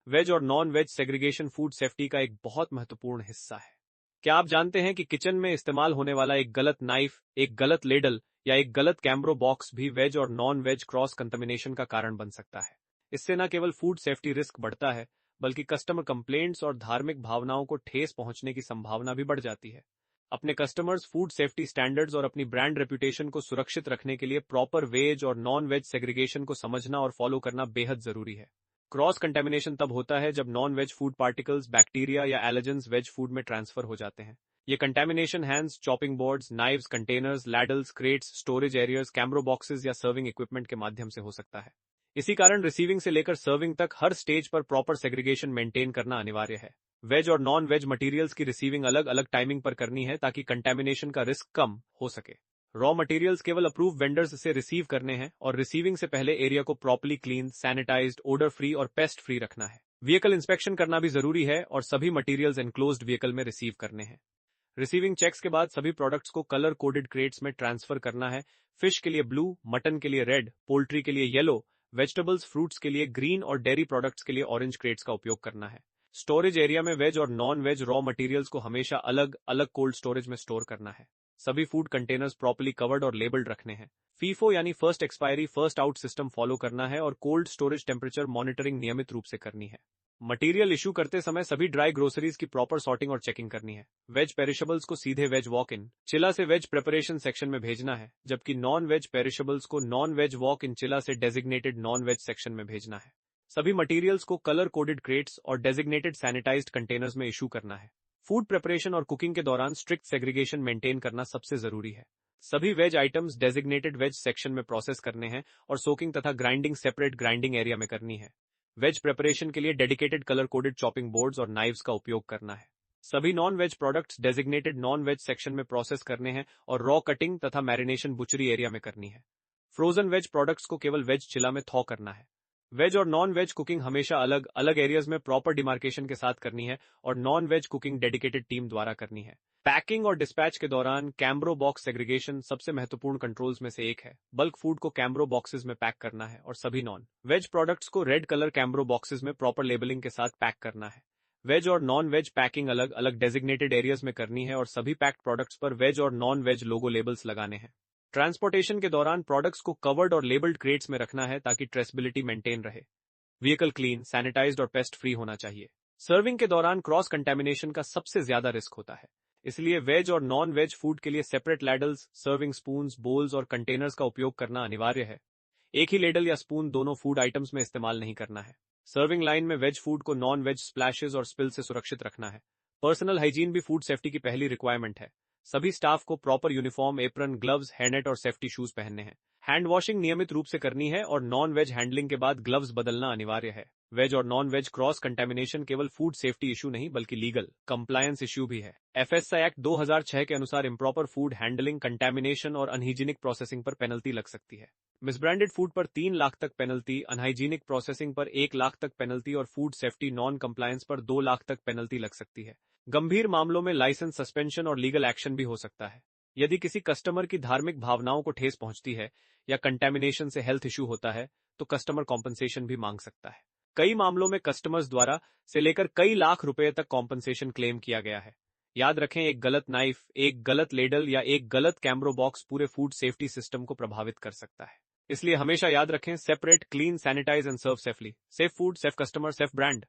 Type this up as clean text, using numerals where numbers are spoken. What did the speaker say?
Veg और non veg segregation food safety का एक बहुत महत्वपूर्ण हिस्सा है। क्या आप जानते हैं कि किचन में इस्तेमाल होने वाला एक गलत नाइफ, एक गलत लेडल या एक गलत कैमरो बॉक्स भी वेज और नॉन वेज क्रॉस कंटामिनेशन का कारण बन सकता है। इससे न केवल फूड सेफ्टी रिस्क बढ़ता है, बल्कि कस्टमर कंप्लेंट्स और धार्मिक भावनाओं को ठेस पहुंचने की संभावना भी बढ़ जाती है। अपने कस्टमर्स फूड सेफ्टी स्टैंडर्ड्स और अपनी ब्रांड रेपुटेशन को सुरक्षित रखने के लिए प्रॉपर वेज और नॉन वेज सेग्रीगेशन को समझना और फॉलो करना बेहद जरूरी है। क्रॉस कंटेमिनेशन तब होता है जब non veg food particles, bacteria या एलर्जेंस वेज फूड में ट्रांसफर हो जाते हैं। ये contamination hands, chopping boards, knives, containers, ladles, crates, storage areas, कैमरो बॉक्सेस या सर्विंग इक्विपमेंट के माध्यम से हो सकता है। इसी कारण रिसीविंग से लेकर सर्विंग तक हर स्टेज पर प्रॉपर सेग्रीगेशन मेंटेन करना अनिवार्य है। वेज और नॉन वेज मटेरियल्स की रिसीविंग अलग अलग टाइमिंग पर करनी है ताकि कंटेमिनेशन का रिस्क कम हो सके। रॉ मटेरियल्स केवल अप्रूव वेंडर्स से रिसीव करने हैं और रिसीविंग से पहले एरिया को properly clean, sanitised, odour free और पेस्ट फ्री रखना है। व्हीकल इंस्पेक्शन करना भी जरूरी है और सभी मटेरियल्स एनक्लोज्ड व्हीकल में रिसीव करने हैं। रिसीविंग चेक्स के बाद सभी प्रोडक्ट्स को कलर कोडेड क्रेट्स में ट्रांसफर करना है। फिश के लिए ब्लू, मटन के लिए रेड, पोल्ट्री के लिए येलो, वेजिटेबल्स फ्रूट्स के लिए ग्रीन और डेयरी प्रोडक्ट्स के लिए ऑरेंज क्रेट्स का उपयोग करना है। स्टोरेज एरिया में वेज और नॉन वेज रॉ मटेरियल्स को हमेशा अलग अलग कोल्ड स्टोरेज में स्टोर करना है। सभी फूड कंटेनर्स प्रॉपर्ली कवर्ड और लेबल्ड रखने हैं। फीफो यानी first expiry first out system follow करना है और कोल्ड स्टोरेज टेम्परेचर मॉनिटरिंग नियमित रूप से करनी है। मटेरियल इशू करते समय सभी ड्राई ग्रोसरीज की प्रॉपर सॉर्टिंग और चेकिंग करनी है। वेज पेरिशेबल्स को सीधे वेज वॉक इन चिला से वेज प्रिपरेशन सेक्शन में भेजना है, जबकि नॉन वेज पेरिशेबल्स को नॉन वेज वॉक इन चिला से डेजिग्नेटेड नॉन वेज सेक्शन में भेजना है। सभी मटेरियल्स को कलर कोडेड क्रेट्स और डेजिग्नेटेड सैनिटाइज्ड कंटेनर्स में इशू करना है। फूड प्रिपरेशन और कुकिंग के दौरान स्ट्रिक्ट सेग्रीगेशन मेंटेन करना सबसे जरूरी है। सभी veg items designated veg section में प्रोसेस करने हैं और सोकिंग तथा ग्राइंडिंग सेपरेट ग्राइंडिंग एरिया में करनी है। वेज प्रिपरेशन के लिए dedicated colour coded chopping boards और नाइव्स का उपयोग करना है। सभी non veg products designated non veg section में प्रोसेस करने हैं और रॉ कटिंग तथा मैरिनेशन बुचरी एरिया में करनी है। फ्रोजन वेज प्रोडक्ट्स को केवल वेज चिला में थॉ करना है। वेज और नॉन वेज कुकिंग हमेशा अलग अलग एरियाज में प्रॉपर डिमार्केशन के साथ करनी है और non veg cooking dedicated team द्वारा करनी है। पैकिंग और डिस्पैच के दौरान कैमरो बॉक्स सेग्रीगेशन सबसे महत्वपूर्ण कंट्रोल्स में से एक है। बल्क फूड को कैमरो बॉक्सेस में पैक करना है और सभी नॉन वेज प्रोडक्ट्स को रेड कलर कैमरो बॉक्सेस में प्रॉपर लेबलिंग के साथ पैक करना है। वेज और नॉन वेज पैकिंग अलग अलग डेजिग्नेटेड एरियाज में करनी है और सभी पैक्ड प्रोडक्ट्स पर वेज और नॉन वेज लोगो लेबल्स लगाने हैं। ट्रांसपोर्टेशन के दौरान प्रोडक्ट्स को कवर्ड और लेबल्ड क्रेट्स में रखना है ताकि ट्रेसेबिलिटी मेंटेन रहे। व्हीकल क्लीन, सैनिटाइज्ड और पेस्ट फ्री होना चाहिए। सर्विंग के दौरान क्रॉस कंटेमिनेशन का सबसे ज्यादा रिस्क होता है, इसलिए वेज और नॉन वेज फूड के लिए separate ladles, serving spoons, balls और कंटेनर्स का उपयोग करना अनिवार्य है। एक ही लेडल या स्पून दोनों फूड आइटम्स में इस्तेमाल नहीं करना है। सर्विंग लाइन में वेज फूड को नॉन वेज स्प्लैशेस और स्पिल से सुरक्षित रखना है। पर्सनल हाइजीन भी फूड सेफ्टी की पहली रिक्वायरमेंट है। सभी स्टाफ को proper uniform, apron, gloves, hairnet और सेफ्टी शूज पहनने हैं। हैंड वॉशिंग नियमित रूप से करनी है और नॉन वेज हैंडलिंग के बाद ग्लव्स बदलना अनिवार्य है। वेज और नॉन वेज क्रॉस कंटेमिनेशन केवल फूड सेफ्टी इशू नहीं बल्कि लीगल कंप्लायंस इशू भी है। एफएसआई एक्ट 2006 के अनुसार इम्प्रॉपर फूड हैंडलिंग, कंटेमिनेशन और अनहाइजीनिक प्रोसेसिंग पर पेनल्टी लग सकती है। मिसब्रांडेड फूड पर 3 लाख तक पेनल्टी, अनहाइजीनिक प्रोसेसिंग पर 1 लाख तक पेनल्टी और फूड सेफ्टी नॉन कंप्लायंस पर 2 लाख तक पेनल्टी लग सकती है। गंभीर मामलों में लाइसेंस सस्पेंशन और लीगल एक्शन भी हो सकता है। यदि किसी कस्टमर की धार्मिक भावनाओं को ठेस पहुंचती है या कंटेमिनेशन से हेल्थ इशू होता है तो कस्टमर कॉम्पनसेशन भी मांग सकता है। कई मामलों में कस्टमर्स द्वारा से लेकर कई लाख रुपए तक कॉम्पनसेशन क्लेम किया गया है। याद रखें, एक गलत नाइफ, एक गलत लेडल या एक गलत कैमरो बॉक्स पूरे फूड सेफ्टी सिस्टम को प्रभावित कर सकता है। इसलिए हमेशा याद रखें, separate, clean, sanitise and serve safely. Safe food, safe customer, safe brand.